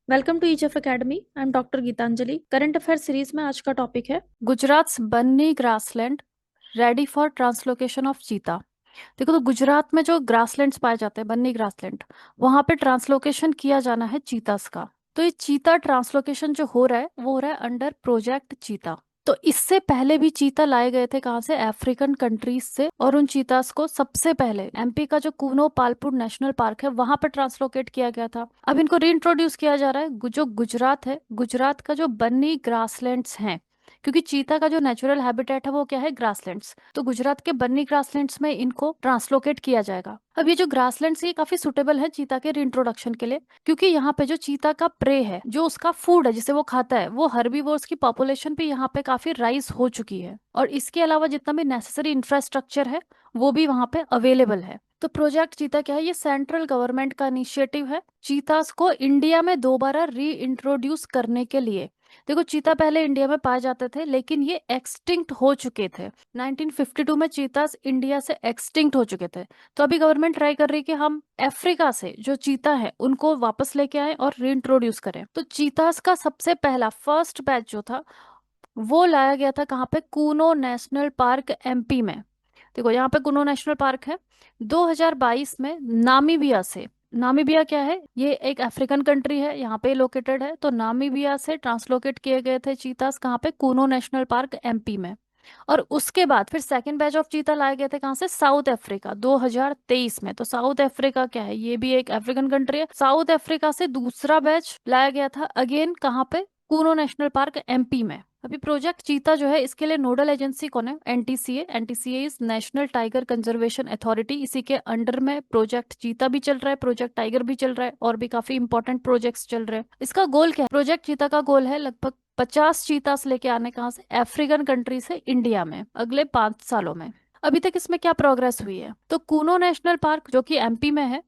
Welcome to each of academy. I am doctor Geetanjali. Current affair series में आज का topic है Gujarat Banni grassland ready for translocation of cheetah. देखो, तो गुजरात में जो ग्रासलैंड्स पाए जाते हैं, बन्नी ग्रासलैंड, वहां पे ट्रांसलोकेशन किया जाना है चीतास का। तो ये चीता ट्रांसलोकेशन जो हो रहा है वो हो रहा है अंडर प्रोजेक्ट चीता। तो इससे पहले भी चीता लाए गए थे, कहाँ से? अफ्रीकन कंट्रीज से। और उन चीतास को सबसे पहले एमपी का जो कूनो पालपुर नेशनल पार्क है वहां पर ट्रांसलोकेट किया गया था। अब इनको रीइंट्रोड्यूस किया जा रहा है। जो गुजरात है, गुजरात का जो बन्नी ग्रासलैंड्स हैं, क्योंकि चीता का जो नेचुरल हैबिटेट है वो क्या है? ग्रासलैंड्स। तो गुजरात के बन्नी ग्रासलैंड्स में इनको ट्रांसलोकेट किया जाएगा। अब ये जो ग्रासलैंड्स ये काफी सुटेबल है चीता के रीइंट्रोडक्शन के लिए, क्योंकि यहाँ पे जो चीता का प्रे है, जो उसका फूड है जिसे वो खाता है, वो हर्बीवोर्स की पॉपुलेशन भी यहाँ पे काफी राइज हो चुकी है। और इसके अलावा जितना भी नेसेसरी इंफ्रास्ट्रक्चर है वो भी वहाँ पे अवेलेबल है। तो प्रोजेक्ट चीता क्या है? ये सेंट्रल गवर्नमेंट का इनिशिएटिव है चीतास को इंडिया में दोबारा री इंट्रोड्यूस करने के लिए। देखो, चीता पहले इंडिया में पाए जाते थे लेकिन ये एक्सटिंक्ट हो चुके थे। 1952 में चीतास इंडिया से एक्सटिंक्ट हो चुके थे। तो अभी गवर्नमेंट ट्राई कर रही है कि हम अफ्रीका से जो चीता है उनको वापस लेके आए और रीइंट्रोड्यूस करें। तो चीतास का सबसे पहला फर्स्ट बैच जो था वो लाया गया था कहाँ पे? कूनो नेशनल पार्क एमपी में। देखो, यहाँ पे कुनो नेशनल पार्क है। 2022 में नामीबिया से, नामीबिया क्या है? ये एक अफ्रीकन कंट्री है, यहाँ पे लोकेटेड है। तो नामीबिया से ट्रांसलोकेट किए गए थे चीतास कहाँ पे? कूनो नेशनल पार्क एमपी में। और उसके बाद फिर सेकंड बैच ऑफ चीता लाए गए थे कहाँ से? साउथ अफ्रीका, 2023 में। तो साउथ अफ्रीका क्या है? ये भी एक अफ्रीकन कंट्री है। साउथ अफ्रीका से दूसरा बैच लाया गया था अगेन कहाँ पे? कूनो नेशनल पार्क एमपी में। अभी प्रोजेक्ट चीता जो है इसके लिए नोडल एजेंसी कौन है? NTCA. NTCA is national tiger conservation authority. इसी के अंडर में प्रोजेक्ट चीता भी चल रहा है, प्रोजेक्ट टाइगर भी चल रहा है, और भी काफी इंपॉर्टेंट प्रोजेक्ट्स चल रहे हैं। इसका गोल क्या है? प्रोजेक्ट चीता का गोल है लगभग 50 चीतास लेके आने, कहाँ से? अफ्रीकन कंट्री से इंडिया में अगले 5 सालों में। अभी तक इसमें क्या प्रोग्रेस हुई है? तो कूनो नेशनल पार्क जो कि एमपी में है,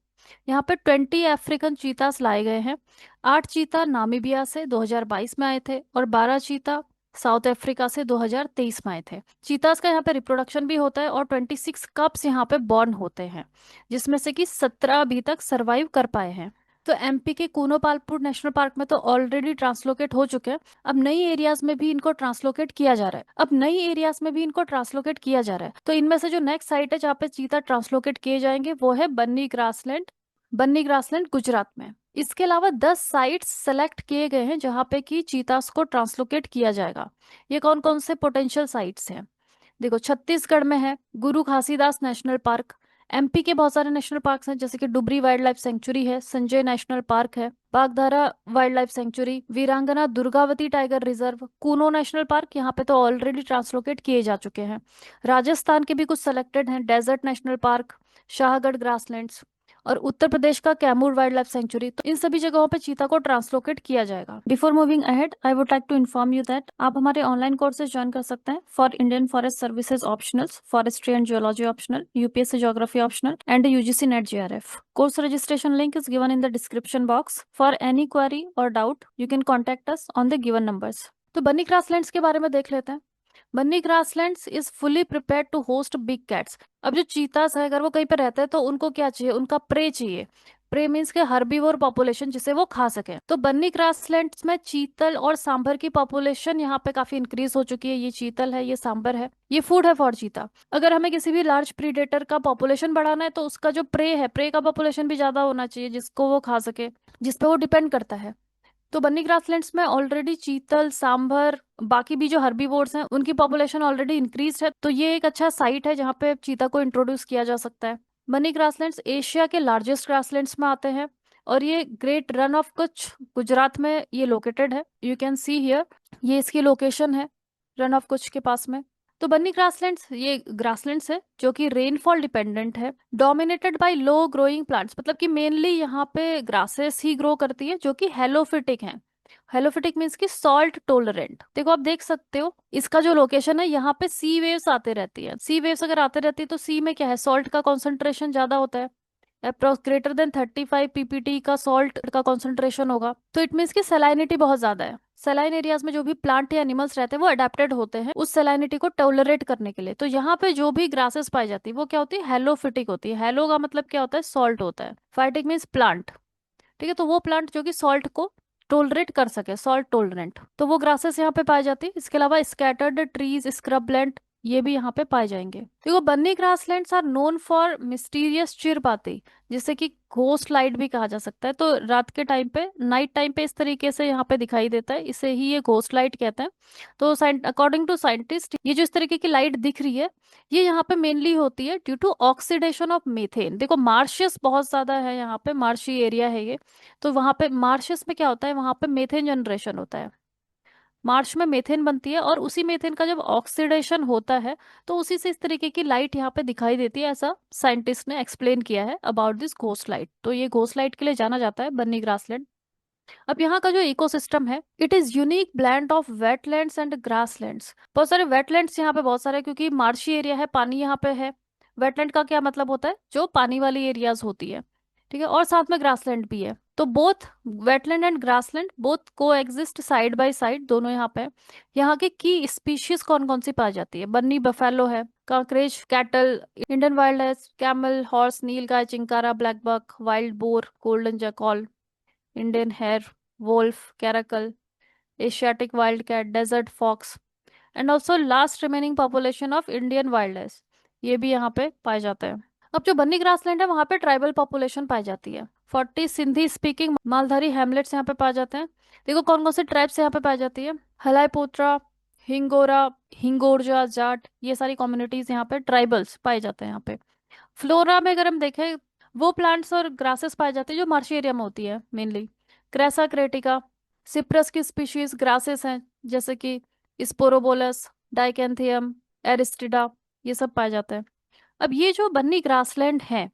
यहाँ पे 20 अफ्रीकन चीतास लाए गए हैं। 8 चीता नामीबिया से 2022 में आए थे और 12 चीता साउथ अफ्रीका से 2023 में आए थे। चीतास का यहाँ पे रिप्रोडक्शन भी होता है और 26 कप्स यहाँ पे बॉर्न होते हैं, जिसमें से कि 17 अभी तक सरवाइव कर पाए हैं। तो एमपी के कूनो पालपुर नेशनल पार्क में तो ऑलरेडी ट्रांसलोकेट हो चुके हैं। अब नई एरियाज में भी इनको ट्रांसलोकेट किया जा रहा है। अब नई एरियाज में भी इनको ट्रांसलोकेट किया जा रहा है। तो इनमें से जो नेक्स्ट साइट है जहाँ पे चीता ट्रांसलोकेट किए जाएंगे वो है बन्नी ग्रासलैंड। बन्नी ग्रासलैंड गुजरात में। इसके अलावा 10 साइट्स सेलेक्ट किए गए हैं जहां पे कि चीतास को ट्रांसलोकेट किया जाएगा। ये कौन कौन से पोटेंशियल साइट्स हैं? देखो, छत्तीसगढ़ में है गुरु घासीदास नेशनल पार्क। एमपी के बहुत सारे नेशनल पार्क्स हैं, जैसे कि डुबरी वाइल्ड लाइफ सेंचुरी है, संजय नेशनल पार्क है, बागधारा वाइल्ड लाइफ सेंचुरी, वीरांगना Durgavati tiger reserve, Kuno national park, यहाँ पे तो ऑलरेडी ट्रांसलोकेट किए जा चुके हैं। राजस्थान के भी कुछ सेलेक्टेड हैं, desert national park, Shahgarh grasslands, और उत्तर प्रदेश का कैमूर वाइल्ड लाइफ सेंचुरी। तो इन सभी जगहों पे चीता को ट्रांसलोकेट किया जाएगा। Before moving ahead, I would like to inform you that आप हमारे ऑनलाइन कोर्सेज ज्वाइन कर सकते हैं for Indian forest services optionals, forestry and geology optional, UPSC geography optional, and UGC NET JRF. Course registration link is given in the description box. For any query or doubt, you can contact us on the given numbers. तो बन्नी grasslands के बारे में देख लेते हैं। Banni grasslands is fully prepared to host big cats. अब जो चीतास है अगर वो कहीं पे रहते हैं तो उनको क्या चाहिए? उनका प्रे चाहिए। प्रे मीन्स के हर्बीवोर पॉपुलेशन जिसे वो खा सके। तो बन्नी ग्रासलैंड्स में चीतल और सांभर की पॉपुलेशन यहाँ पे काफी इंक्रीज हो चुकी है। ये चीतल है, ये सांभर है, ये फूड है फॉर चीता। अगर हमें किसी भी लार्ज प्रीडेटर का पॉपुलेशन बढ़ाना है तो उसका जो प्रे है, प्रे का पॉपुलेशन भी ज्यादा होना चाहिए जिसको वो खा सके, जिसपे वो डिपेंड करता है। तो बन्नी ग्रासलैंड्स में ऑलरेडी चीतल, सांभर, बाकी भी जो हर्बीवोर्स हैं उनकी पॉपुलेशन ऑलरेडी इंक्रीज है। तो ये एक अच्छा साइट है जहाँ पे चीता को इंट्रोड्यूस किया जा सकता है। बन्नी ग्रासलैंड्स एशिया के लार्जेस्ट ग्रासलैंड्स में आते हैं और ये great run of Kutch Gujarat में ये लोकेटेड है। यू कैन सी हियर, ये इसकी लोकेशन है रन ऑफ कच्छ के पास में। तो बन्नी ग्रासलैंड्स ये ग्रासलैंड्स है जो कि रेनफॉल डिपेंडेंट है, dominated by low growing plants. मतलब कि मेनली यहाँ पे ग्रासेस ही ग्रो करती है जो कि हेलोफिटिक हैं। हेलोफिटिक मीन्स की सॉल्ट टोलरेंट। देखो, आप देख सकते हो इसका जो लोकेशन है यहाँ पे सी वेव्स आते रहती है। सी वेव्स अगर आते रहती है तो सी में क्या है? सॉल्ट का कॉन्सेंट्रेशन ज्यादा होता है। अप्रोक्स ग्रेटर देन 35 पीपीटी का सॉल्ट का कॉन्सेंट्रेशन होगा। तो इट मीन्स की सलाइनिटी बहुत ज्यादा है। सलाइन एरियाज में जो भी प्लांट या एनिमल्स रहते हैं वो अडेप्टेड होते हैं उस सलाइनिटी को टोलरेट करने के लिए। तो यहाँ पे जो भी ग्रासेस पाई जाती है वो क्या होती है? हेलोफिटिक होती है। हेलो का मतलब क्या होता है? सॉल्ट होता है। Phytic means plant. ठीक है, तो वो प्लांट जो कि सॉल्ट को टोलरेट कर सके, सॉल्ट टोलरेंट, तो वो ग्रासेस यहाँ पे पाई जाती है। इसके अलावा स्कैटर्ड ट्रीज, स्क्रबलैंड, ये भी यहाँ पे पाए जाएंगे। देखो Banni grasslands are known for mysterious chirbatti, जिसे कि घोस्ट लाइट भी कहा जा सकता है। तो रात के टाइम पे, नाइट टाइम पे इस तरीके से यहाँ पे दिखाई देता है, इसे ही ये घोस्ट लाइट कहते हैं। तो अकॉर्डिंग टू साइंटिस्ट, ये जो इस तरीके की लाइट दिख रही है, ये यहाँ पे मेनली होती है due to oxidation of methane. देखो मार्शियस बहुत ज्यादा है, यहाँ पे मार्शी एरिया है ये, तो वहां पे मार्शियस में क्या होता है, वहां पे मेथेन जनरेशन होता है, मार्च में मेथेन बनती है, और उसी मेथेन का जब ऑक्सीडेशन होता है तो उसी से इस तरीके की लाइट यहाँ पे दिखाई देती है, ऐसा साइंटिस्ट ने एक्सप्लेन किया है अबाउट दिस घोस्ट लाइट। तो ये घोस्ट लाइट के लिए जाना जाता है बन्नी ग्रासलैंड। अब यहाँ का जो इकोसिस्टम है, it is unique blend of wetlands and grasslands. बहुत सारे वेटलैंड्स यहाँ पे बहुत सारे, क्योंकि मार्शी एरिया है, पानी यहाँ पे है। वेटलैंड का क्या मतलब होता है, जो पानी वाली एरियाज होती है, ठीक है, और साथ में ग्रासलैंड भी है। तो both wetland and grassland both को एग्जिस्ट साइड बाय साइड, दोनों यहाँ पे। यहाँ के की स्पीशीज कौन कौन सी पाई जाती है, बन्नी बफेलो है, कांकरेज कैटल, इंडियन वाइल्ड है, camel, horse, nilgai, chinkara, black buck, wild boar, golden jackal, Indian hare, wolf, caracal, Asiatic wild cat, desert fox, and also last remaining population of Indian wild ass, ये भी यहाँ पे पाए जाते हैं। अब जो बन्नी ग्रासलैंड है, वहाँ पे ट्राइबल पॉपुलेशन पाई जाती है। 40 सिंधी स्पीकिंग मालधारी हैमलेट्स यहाँ पे पाए जाते हैं। देखो कौन कौन से ट्राइब्स यहाँ पे पाई जाती है, हलाईपोत्रा, हिंगोरा, हिंगोरजा, जाट, ये सारी कम्युनिटीज यहाँ पे ट्राइबल्स पाए जाते हैं यहाँ पे। फ्लोरा में अगर हम देखें, वो प्लांट्स और ग्रासेस पाए जाते हैं जो मार्शी एरिया में होती है मेनली। क्रेसा क्रेटिका, सिप्रस की स्पीशीज ग्रासेस हैं, जैसे कि स्पोरोबोलस, डाइकेंथियम, एरिस्टिडा, ये सब पाए जाते हैं। अब ये जो बन्नी ग्रासलैंड है,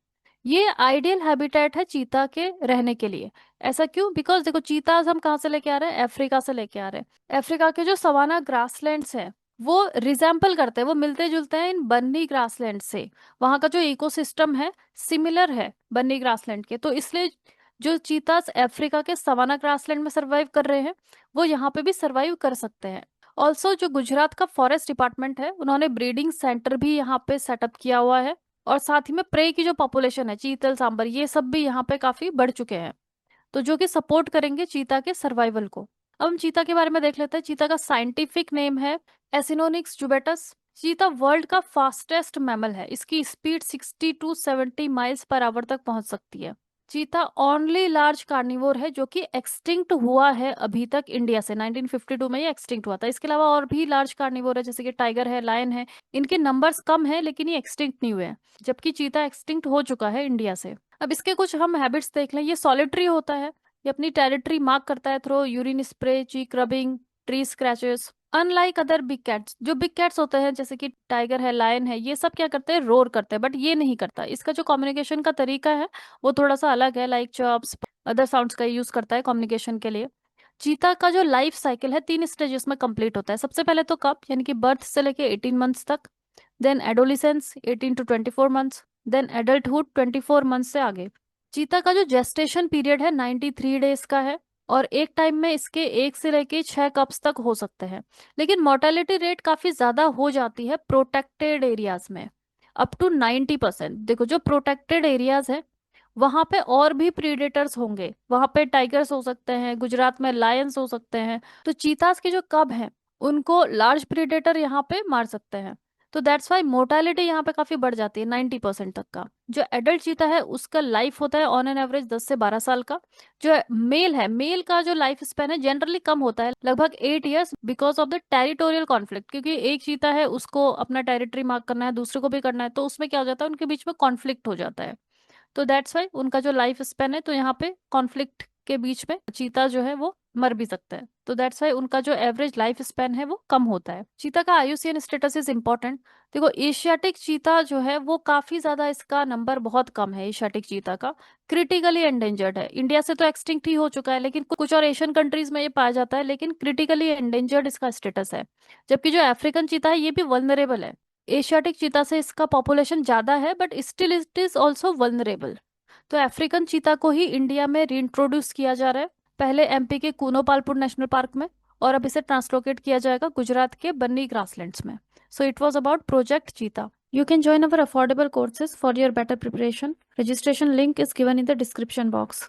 ये आइडियल हैबिटेट है चीता के रहने के लिए। ऐसा क्यों, बिकॉज देखो चीताज हम कहाँ से लेके आ रहे हैं, अफ्रीका से लेके आ रहे हैं। अफ्रीका के जो सवाना ग्रासलैंड्स हैं, वो रिजेम्पल करते हैं, वो मिलते जुलते हैं इन बन्नी ग्रासलैंड से। वहां का जो इकोसिस्टम है सिमिलर है बन्नी ग्रासलैंड के, तो इसलिए जो चीतास अफ्रीका के सवाना ग्रासलैंड में सरवाइव कर रहे हैं, वो यहाँ पे भी सरवाइव कर सकते हैं। ऑल्सो जो गुजरात का फॉरेस्ट डिपार्टमेंट है, उन्होंने ब्रीडिंग सेंटर भी यहाँ पे सेटअप किया हुआ है, और साथ ही में प्रे की जो पॉपुलेशन है, चीतल, सांबर, ये सब भी यहाँ पे काफी बढ़ चुके हैं, तो जो कि सपोर्ट करेंगे चीता के सर्वाइवल को। अब हम चीता के बारे में देख लेते हैं। चीता का साइंटिफिक नेम है एसिनोनिक्स जुबेटस। चीता वर्ल्ड का फास्टेस्ट मैमल है, इसकी speed 60 to 70 miles per hour तक पहुंच सकती है। चीता ओनली लार्ज कार्निवोर है जो कि एक्सटिंक्ट हुआ है अभी तक इंडिया से, 1952 में ये एक्सटिंक्ट हुआ था। इसके अलावा और भी लार्ज कार्निवोर है, जैसे कि टाइगर है, लायन है, इनके नंबर्स कम है लेकिन ये एक्सटिंक्ट नहीं हुए हैं, जबकि चीता एक्सटिंक्ट हो चुका है इंडिया से। अब इसके कुछ हम हैबिट्स देख लें। ये सॉलिटरी होता है, ये अपनी टेरिटरी मार्क करता है through urine spray, cheek rubbing, tree scratches. Unlike other big cats, जो बिग कैट्स होते हैं जैसे कि टाइगर है, लायन है, ये सब क्या करते हैं, रोर करते हैं, बट ये नहीं करता। इसका जो कम्युनिकेशन का तरीका है वो थोड़ा सा अलग है, लाइक चर्प्स, अदर साउंड्स का यूज करता है कम्युनिकेशन के लिए। चीता का जो लाइफ साइकिल है 3 स्टेजेस में कंप्लीट होता है। सबसे पहले तो कब, यानी कि बर्थ से लेके 18 मंथ्स तक, then adolescence 18 to 24 months, then adulthood 24 months से आगे। चीता का जो जेस्टेशन पीरियड है 93 डेज का है, और एक टाइम में इसके 1 से लेके 6 कप्स तक हो सकते हैं। लेकिन मोर्टेलिटी रेट काफी ज्यादा हो जाती है प्रोटेक्टेड एरियाज में, अप टू 90%। देखो जो प्रोटेक्टेड एरियाज है, वहां पे और भी प्रीडेटर्स होंगे, वहां पे टाइगर्स हो सकते हैं, गुजरात में लायंस हो सकते हैं, तो चीतास के जो कब हैं उनको लार्ज प्रीडेटर यहाँ पे मार सकते हैं। तो दैट्स वाई मोर्टेलिटी यहाँ पे काफी बढ़ जाती है 90% तक का। जो एडल्ट चीता है उसका लाइफ होता है ऑन एन एवरेज 10 से 12 साल का। जो मेल है, मेल का जो लाइफ स्पेन है जनरली कम होता है, लगभग 8 years, because of the territorial conflict. क्योंकि एक चीता है, उसको अपना टेरिटरी मार्क करना है, दूसरे को भी करना है, तो उसमें क्या हो जाता है, उनके बीच में कॉन्फ्लिक्ट हो जाता है। तो दैट्स वाई उनका जो लाइफ स्पेन है, तो यहाँ पे कॉन्फ्लिक्ट के बीच में चीता जो है वो मर भी सकता है, तो दैट्स वाई उनका जो एवरेज लाइफ स्पेन है वो कम होता है। चीता का आईयूसीएन स्टेटस इज इंपॉर्टेंट। देखो एशियाटिक चीता जो है वो काफी ज्यादा, इसका नंबर बहुत कम है एशियाटिक चीता का, क्रिटिकली एंडेंजर्ड है। इंडिया से तो एक्सटिंक्ट ही हो चुका है, लेकिन कुछ और एशियन कंट्रीज में ये पाया जाता है, लेकिन क्रिटिकली एंडेंजर्ड इसका स्टेटस है। जबकि जो अफ्रीकन चीता है ये भी वल्नरेबल है। एशियाटिक चीता से इसका पॉपुलेशन ज्यादा है, but still it is also vulnerable. तो अफ्रीकन चीता को ही इंडिया में रीइंट्रोड्यूस किया जा रहा है, पहले एमपी के कूनो पालपुर नेशनल पार्क में, और अब इसे ट्रांसलोकेट किया जाएगा गुजरात के बन्नी ग्रासलैंड्स में। So it was about project चीता। You can join our affordable courses for your better preparation. Registration link is given in the description box.